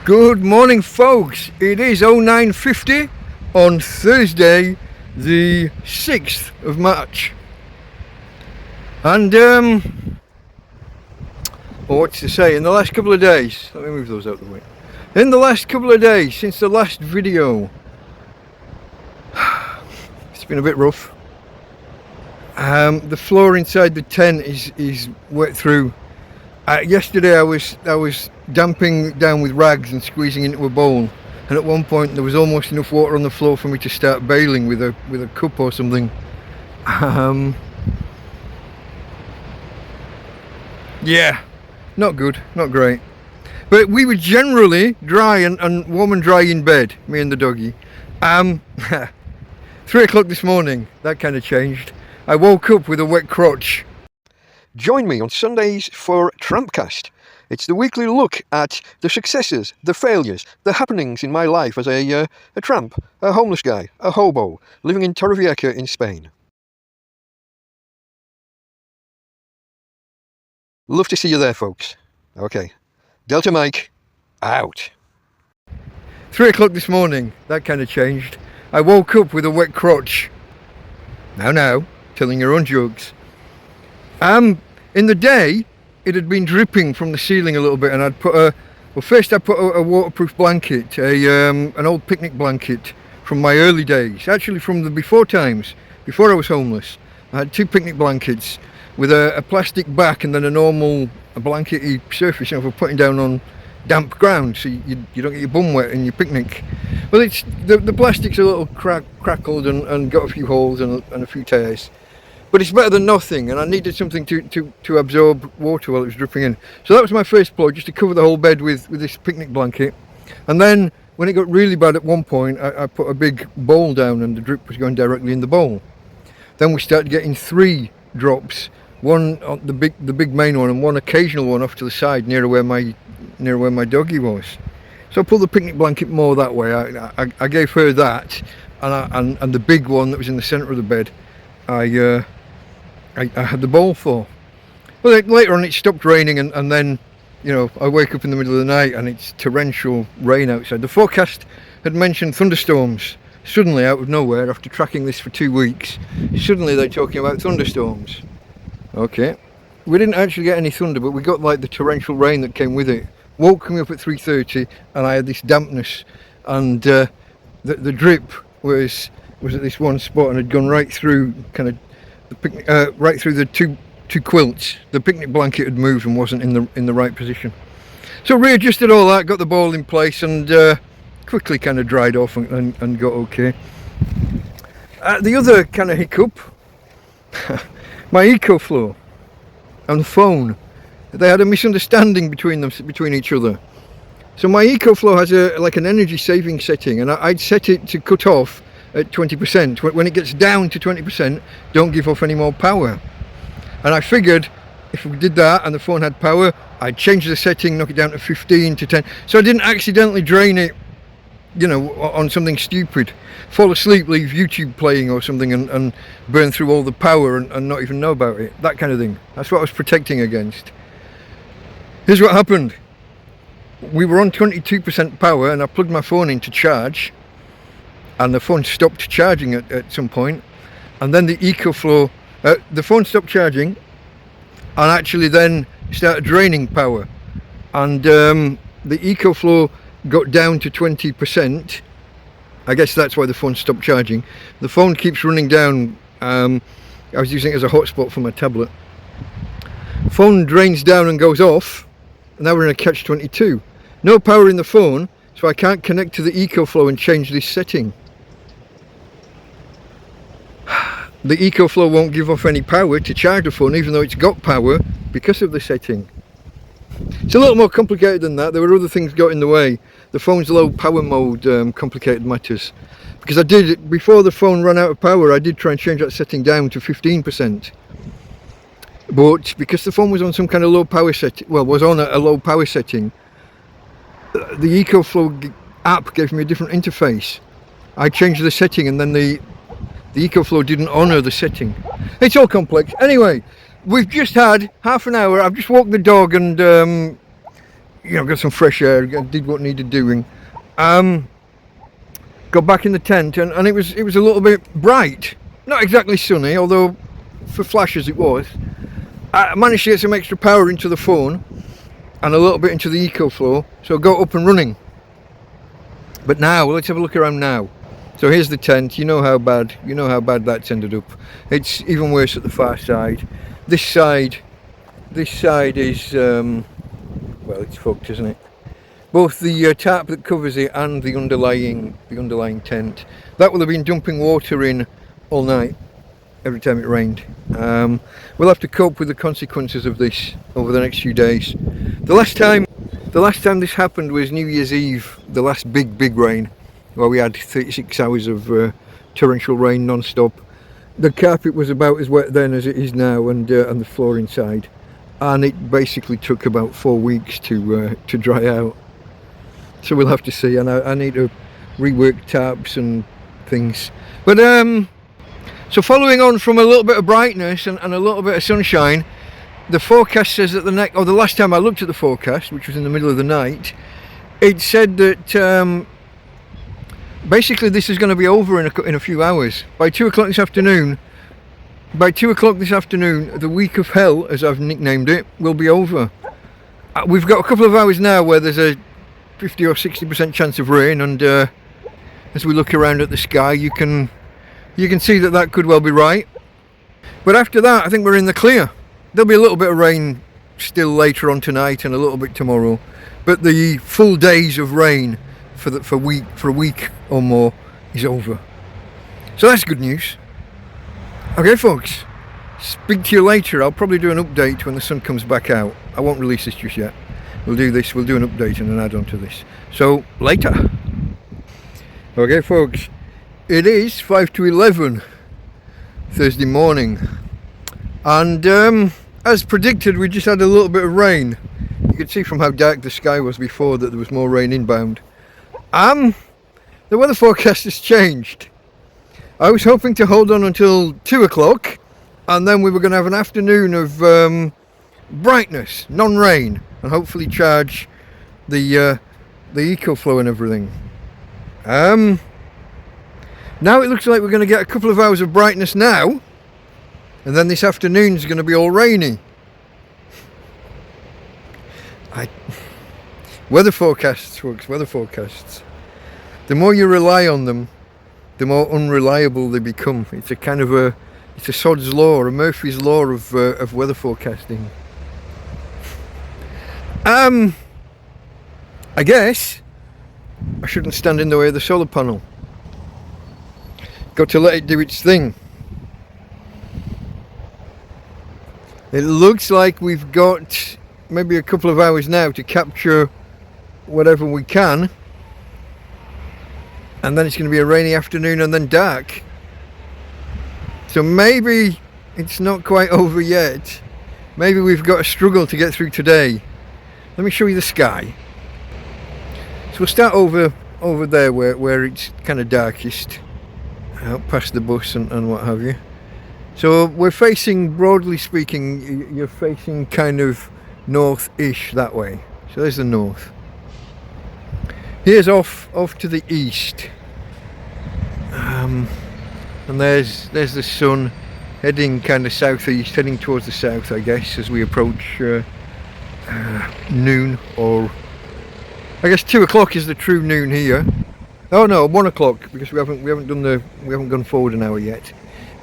Good morning, folks. It is 09:50 on Thursday the 6th of March, and what's to say, in the last couple of days, let me move those out of the way. In the last couple of days since the last video, it's been a bit rough. The floor inside the tent is wet through. Yesterday I was damping down with rags and squeezing into a bowl, and at one point there was almost enough water on the floor for me to start bailing with a cup or something. Yeah, not good, not great. But we were generally dry and warm and dry in bed, me and the doggie. 3 o'clock this morning, that kind of changed. I woke up with a wet crotch. Join me on Sundays for TrampCast. It's the weekly look at the successes, the failures, the happenings in my life as a tramp, a homeless guy, a hobo, living in Torrevieja in Spain. Love to see you there, folks. Okay. Delta Mike, out. 3 o'clock this morning, that kind of changed. I woke up with a wet crotch. Now, telling your own jokes. In the day, it had been dripping from the ceiling a little bit, and I'd put first I put a waterproof blanket, an old picnic blanket from my early days, actually from the before times, before I was homeless. I had 2 picnic blankets with a plastic back and then a normal blankety surface, for putting down on damp ground, so you don't get your bum wet in your picnic. Well, it's the plastic's a little crackled and got a few holes and a few tears. But it's better than nothing, and I needed something to absorb water while it was dripping in. So that was my first ploy, just to cover the whole bed with this picnic blanket. And then, when it got really bad at one point, I put a big bowl down, and the drip was going directly in the bowl. Then we started getting 3 drops, one on the big main one, and one occasional one off to the side near where my doggie was. So I pulled the picnic blanket more that way. I gave her that, and the big one that was in the centre of the bed, I had the bowl for. Well, later on it stopped raining, and then, I wake up in the middle of the night and it's torrential rain outside. The forecast had mentioned thunderstorms. Suddenly, out of nowhere, after tracking this for 2 weeks, suddenly they're talking about thunderstorms. Okay, we didn't actually get any thunder, but we got like the torrential rain that came with it. Woke me up at 3:30, and I had this dampness, and the drip was at this one spot and had gone right through right through the two quilts. The picnic blanket had moved and wasn't in the right position. So readjusted all that, got the bowl in place, and quickly kind of dried off and got okay. The other kind of hiccup, my EcoFlow and the phone, they had a misunderstanding between each other. So my EcoFlow has an energy saving setting, and I'd set it to cut off at 20%. When it gets down to 20%, don't give off any more power. And I figured if we did that and the phone had power, I'd change the setting, knock it down to 15 to 10, so I didn't accidentally drain it, on something stupid, fall asleep, leave YouTube playing or something, and burn through all the power and not even know about it, that kind of thing. That's what I was protecting against. Here's what happened. We were on 22% power, and I plugged my phone in to charge, and the phone stopped charging at some point, and then the EcoFlow, the phone stopped charging, and actually then started draining power, and the EcoFlow got down to 20%. I guess that's why the phone stopped charging. The phone keeps running down. I was using it as a hotspot for my tablet. Phone drains down and goes off, and now we're in a catch-22. No power in the phone, so I can't connect to the EcoFlow and change this setting. The EcoFlow won't give off any power to charge the phone, even though it's got power, because of the setting. It's a little more complicated than that. There were other things got in the way. The phone's low power mode complicated matters. Because before the phone ran out of power, I did try and change that setting down to 15%. But because the phone was on some kind of low power setting, was on a low power setting, the EcoFlow app gave me a different interface. I changed the setting, and then the EcoFlow didn't honour the setting. It's all complex. Anyway, we've just had half an hour. I've just walked the dog and got some fresh air, did what needed doing. Got back in the tent, and it was a little bit bright, not exactly sunny, although for flashes it was. I managed to get some extra power into the phone and a little bit into the EcoFlow, so I got up and running. But now let's have a look around now. So here's the tent. You know how bad that's ended up. It's even worse at the far side. This side is well, it's fucked, isn't it? Both the tarp that covers it and the underlying tent, that will have been dumping water in all night every time it rained. We'll have to cope with the consequences of this over the next few days. The last time this happened was New Year's Eve, the last big rain, where we had 36 hours of torrential rain non-stop. The carpet was about as wet then as it is now, and the floor inside, and it basically took about 4 weeks to dry out. So we'll have to see, and I need to rework tarps and things. But so following on from a little bit of brightness and a little bit of sunshine, the forecast says that the last time I looked at the forecast, which was in the middle of the night, it said that basically this is going to be over in a few hours. By 2 o'clock this afternoon, the week of hell, as I've nicknamed it, will be over. We've got a couple of hours now where there's a 50 or 60% chance of rain, and as we look around at the sky, you can see that could well be right. But after that, I think we're in the clear. There'll be a little bit of rain still later on tonight and a little bit tomorrow, but the full days of rain for a week or more is over. So that's good news. Okay folks, speak to you later. I'll probably do an update when the sun comes back out. I won't release this just yet. We'll do an update and an add-on to this. So later. Okay folks, it is 5 to 11 Thursday morning, and as predicted, we just had a little bit of rain. You could see from how dark the sky was before that there was more rain inbound. The weather forecast has changed. I was hoping to hold on until 2 o'clock, and then we were going to have an afternoon of brightness, non-rain, and hopefully charge the EcoFlow and everything. Now it looks like we're going to get a couple of hours of brightness now, and then this afternoon's going to be all rainy. Weather forecasts, folks, weather forecasts. The more you rely on them, the more unreliable they become. It's a sod's law, a Murphy's law of weather forecasting. I guess I shouldn't stand in the way of the solar panel. Got to let it do its thing. It looks like we've got maybe a couple of hours now to capture whatever we can, and then it's going to be a rainy afternoon and then dark. So maybe it's not quite over yet. Maybe we've got a struggle to get through today. Let me show you the sky. So we'll start over there where it's kind of darkest, out past the bus and what have you. So we're facing, broadly speaking, you're facing kind of north-ish that way. So there's the north. Here's off to the east. And there's the sun heading kind of southeast, heading towards the south, I guess, as we approach noon, or I guess 2 o'clock is the true noon here. Oh no, 1 o'clock, because we haven't gone forward an hour yet.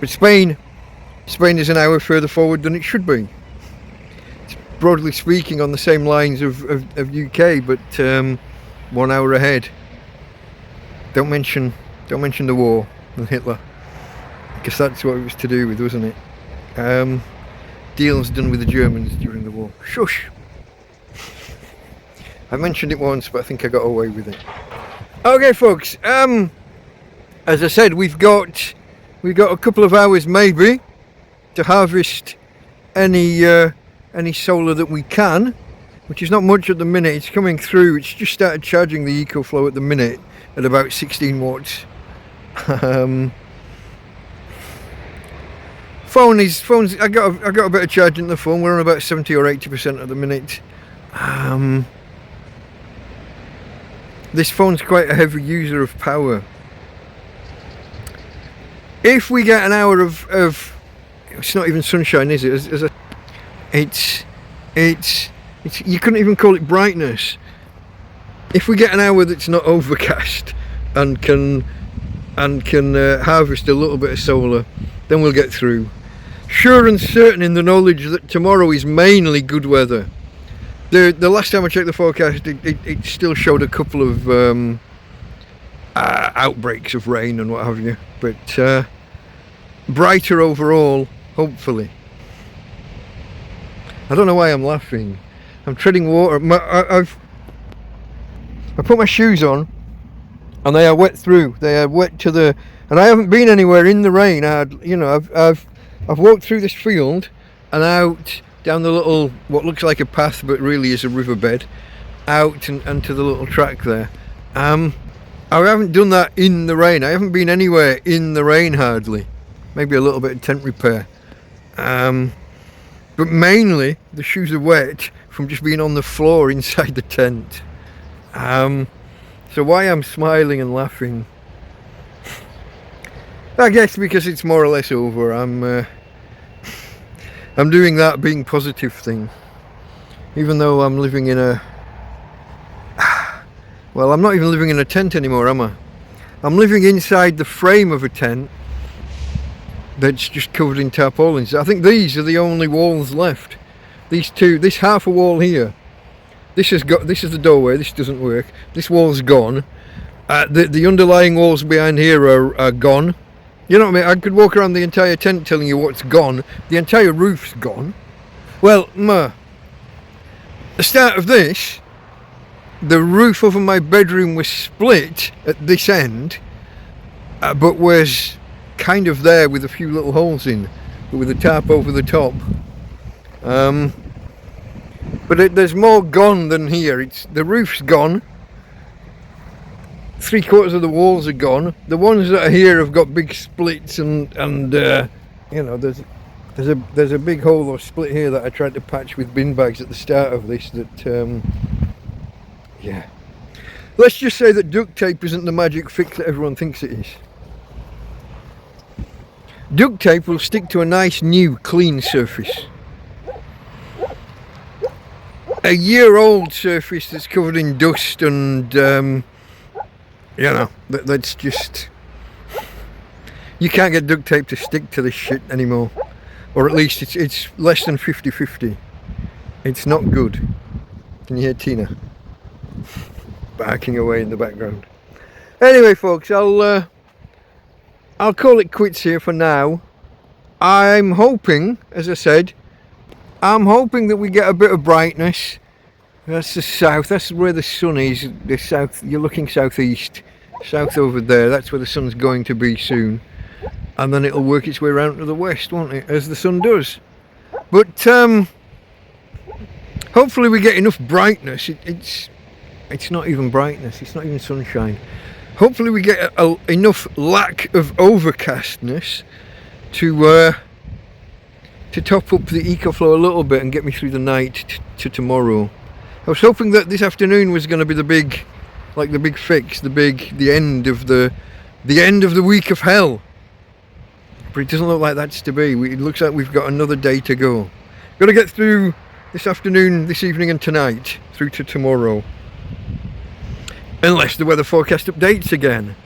But Spain is an hour further forward than it should be. It's broadly speaking on the same lines of UK, but 1 hour ahead. Don't mention the war and Hitler, because that's what it was to do with, wasn't it? Deals done with the Germans during the war. Shush. I mentioned it once, but I think I got away with it. Okay, folks. As I said, we've got a couple of hours maybe to harvest any solar that we can, which is not much at the minute. It's coming through. It's just started charging the EcoFlow at the minute at about 16 watts. Phone's. I got a bit of charge in the phone. We're on about 70 or 80% at the minute. this phone's quite a heavy user of power. If we get an hour of it's not even sunshine, is it? It's you couldn't even call it brightness. If we get an hour that's not overcast and can harvest a little bit of solar, then we'll get through. Sure and certain in the knowledge that tomorrow is mainly good weather. The last time I checked the forecast, it still showed a couple of outbreaks of rain and what have you, but brighter overall, hopefully. I don't know why I'm laughing. I'm treading water. I put my shoes on and they are wet through. They are wet to the, and I haven't been anywhere in the rain. I've walked through this field and out down the little, what looks like a path but really is a riverbed, out and to the little track there. I haven't done that in the rain. I haven't been anywhere in the rain hardly. Maybe a little bit of tent repair. But mainly the shoes are wet from just being on the floor inside the tent. So why I'm smiling and laughing, I guess because it's more or less over. I'm doing that being positive thing, even though I'm living in a, well, I'm not even living in a tent anymore, am I? I'm living inside the frame of a tent that's just covered in tarpaulins. I think these are the only walls left. These two, this half a wall here, this is the doorway. This doesn't work. This wall's gone. The underlying walls behind here are gone. You know what I mean? I could walk around the entire tent telling you what's gone. The entire roof's gone. Well, the start of this, the roof over my bedroom was split at this end, but was kind of there with a few little holes in, with a tarp over the top. But there's more gone than here. The roof's gone. 3/4 of the walls are gone. The ones that are here have got big splits and you know, there's a big hole or split here that I tried to patch with bin bags at the start of this. That yeah. Let's just say that duct tape isn't the magic fix that everyone thinks it is. Duct tape will stick to a nice new clean surface. A year-old surface that's covered in dust and you know, that's just, you can't get duct tape to stick to this shit anymore, or at least it's less than 50-50. It's not good. Can you hear Tina barking away in the background? Anyway, folks, I'll call it quits here for now. I'm hoping, as I said, I'm hoping that we get a bit of brightness. That's the south, that's where the sun is, the south, you're looking southeast, south over there, that's where the sun's going to be soon. And then it'll work its way around to the west, won't it, as the sun does. But hopefully we get enough brightness. It's not even brightness, it's not even sunshine. Hopefully we get enough lack of overcastness to top up the EcoFlow a little bit and get me through the night to tomorrow. I was hoping that this afternoon was going to be the big fix, the end of the week of hell. But it doesn't look like that's to be. It looks like we've got another day to go. Got to get through this afternoon, this evening and tonight, through to tomorrow. Unless the weather forecast updates again.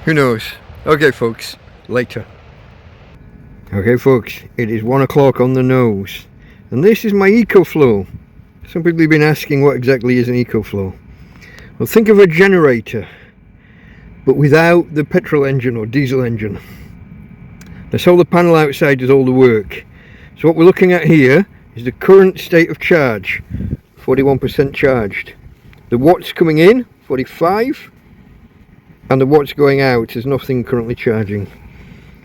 Who knows? Okay, folks, later. Okay, folks, it is 1 o'clock on the nose. And this is my EcoFlow. Some people have been asking what exactly is an EcoFlow. Well, think of a generator, but without the petrol engine or diesel engine. The solar panel outside does all the work. So what we're looking at here is the current state of charge, 41% charged. The watts coming in, 45, and the watts going out, there's nothing currently charging.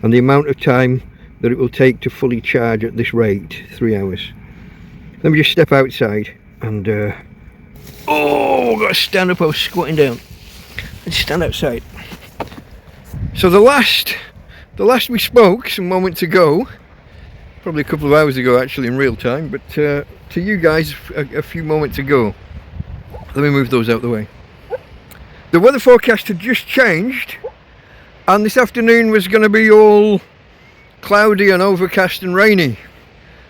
And the amount of time that it will take to fully charge at this rate, 3 hours. Let me just step outside and oh, I've got to stand up, I was squatting down. Let's stand outside. So the last we spoke some moments ago, probably a couple of hours ago actually in real time, but to you guys a few moments ago, Let me move those out the way. The weather forecast had just changed, and this afternoon was going to be all cloudy and overcast and rainy,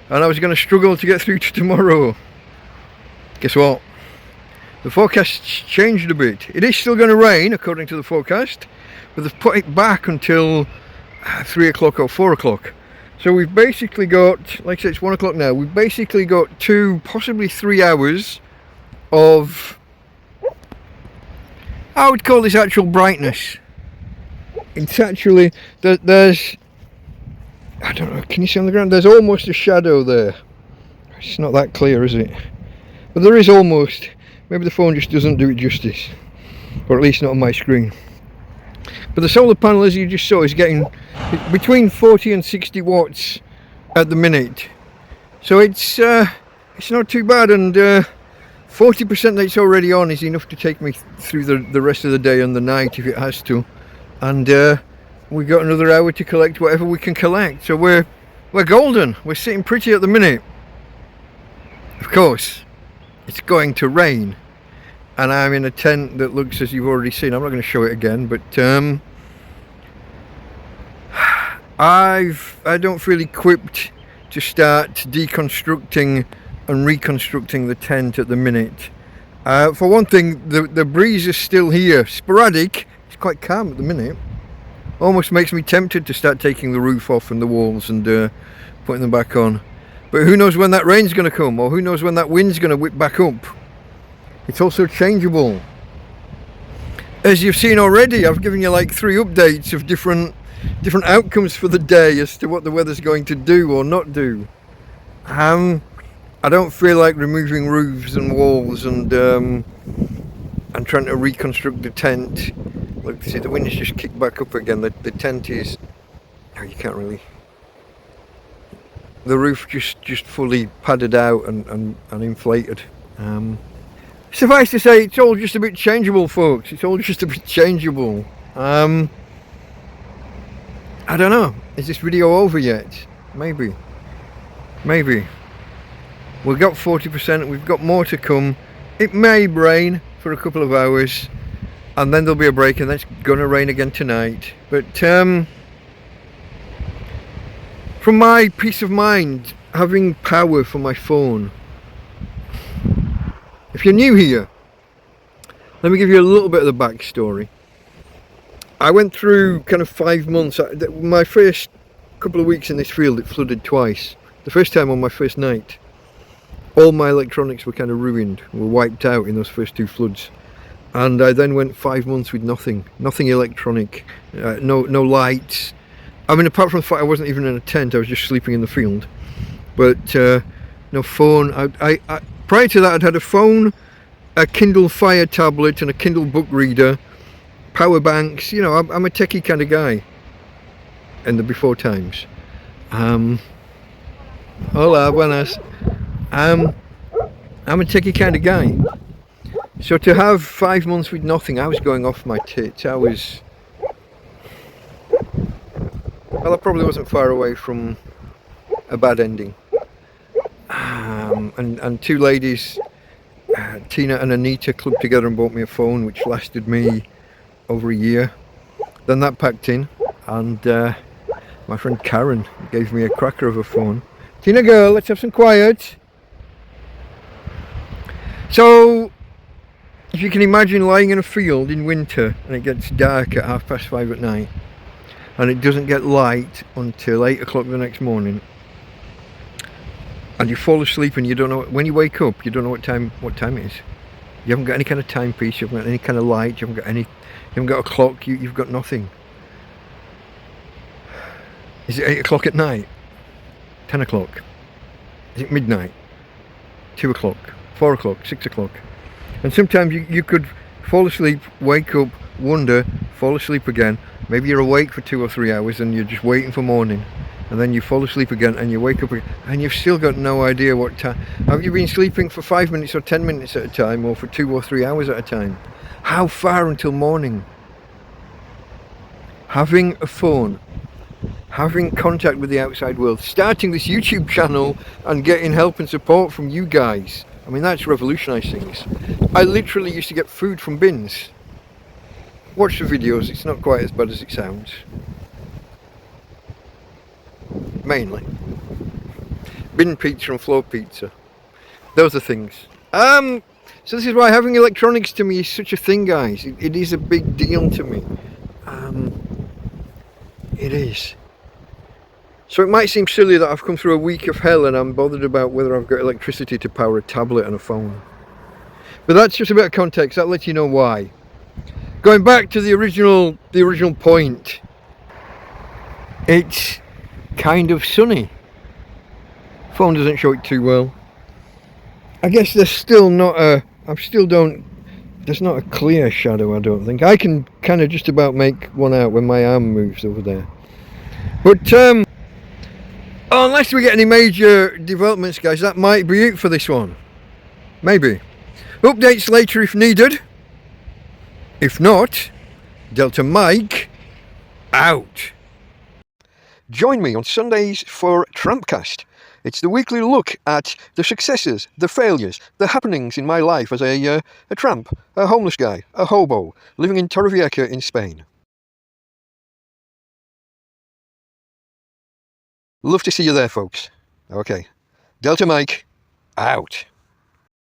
and I was going to struggle to get through to tomorrow. Guess what? The forecast's changed a bit. It is still going to rain according to the forecast, but they've put it back until 3 o'clock or 4 o'clock. So we've basically got, like I said, it's 1 o'clock now, we've basically got 2, possibly 3 hours of, I would call this actual brightness. It's actually, there's, I don't know, can you see on the ground? There's almost a shadow there. It's not that clear, is it? But there is almost. Maybe the phone just doesn't do it justice, or at least not on my screen. But the solar panel, as you just saw, is getting between 40 and 60 watts at the minute. So it's not too bad, and 40% that it's already on is enough to take me through the rest of the day and the night if it has to. And we've got another hour to collect whatever we can collect. So we're golden. We're sitting pretty at the minute. Of course, it's going to rain, and I'm in a tent that looks, as you've already seen, I'm not going to show it again, but I don't feel equipped to start deconstructing and reconstructing the tent at the minute. For one thing, the breeze is still here, sporadic. It's quite calm at the minute. Almost makes me tempted to start taking the roof off and the walls and putting them back on. But who knows when that rain's going to come, or who knows when that wind's going to whip back up. It's also changeable. As you've seen already, I've given you like 3 updates of different outcomes for the day as to what the weather's going to do or not do. I don't feel like removing roofs and walls and trying to reconstruct the tent. Look, see, the wind's just kicked back up again. The tent is, oh, you can't really. The roof just fully padded out and inflated. Suffice to say, it's all just a bit changeable, folks. It's all just a bit changeable. I don't know. Is this video over yet? Maybe. We've got 40%. We've got more to come. It may rain for a couple of hours, and then there'll be a break, and then it's gonna rain again tonight. But from my peace of mind, having power for my phone. If you're new here, let me give you a little bit of the backstory. I went through kind of 5 months. My first couple of weeks in this field, it flooded twice. The first time on my first night, all my electronics were kind of ruined, were wiped out in those first 2 floods. And I then went 5 months with nothing electronic, no lights. I mean, apart from the fact I wasn't even in a tent, I was just sleeping in the field. But no phone. I prior to that, I'd had a phone, a Kindle Fire tablet, and a Kindle book reader, power banks. You know, I'm a techie kind of guy. In the before times. Hola, buenas. I'm a techie kind of guy. So to have 5 months with nothing, I was going off my tits. Well, I probably wasn't far away from a bad ending. And 2 ladies, Tina and Anita, clubbed together and bought me a phone which lasted me over a year. Then that packed in, and my friend Karen gave me a cracker of a phone. Tina girl, let's have some quiet. So, if you can imagine lying in a field in winter and it gets dark at 5:30 at night, and it doesn't get light until 8 o'clock the next morning, and you fall asleep and you don't know, when you wake up, you don't know what time it is. You haven't got any kind of timepiece, you haven't got any kind of light, you haven't got a clock, you've got nothing. Is it 8 o'clock at night? 10 o'clock? Is it midnight? 2 o'clock? 4 o'clock? 6 o'clock? And sometimes you could fall asleep, wake up, wonder, fall asleep again. Maybe you're awake for 2 or 3 hours and you're just waiting for morning. And then you fall asleep again and you wake up again, and you've still got no idea what time. Have you been sleeping for 5 minutes or 10 minutes at a time, or for 2 or 3 hours at a time? How far until morning? Having a phone, having contact with the outside world, starting this YouTube channel and getting help and support from you guys I mean, that's revolutionised things. I literally used to get food from bins. Watch the videos, it's not quite as bad as it sounds. Mainly. Bin pizza and floor pizza. Those are things. So this is why having electronics to me is such a thing, guys. It is a big deal to me. It is. So it might seem silly that I've come through a week of hell and I'm bothered about whether I've got electricity to power a tablet and a phone. But that's just a bit of context, that'll let you know why. Going back to the original point, it's kind of sunny. Phone doesn't show it too well. I guess there's still not a, there's not a clear shadow, I don't think. I can kind of just about make one out when my arm moves over there. But unless we get any major developments, guys, that might be it for this one. Maybe. Updates later if needed. If not, Delta Mike out. Join me on Sundays for TrampCast. It's the weekly look at the successes, the failures, the happenings in my life as a tramp, a homeless guy, a hobo, living in Torrevieja in Spain. Love to see you there, folks. Okay. Delta Mike out.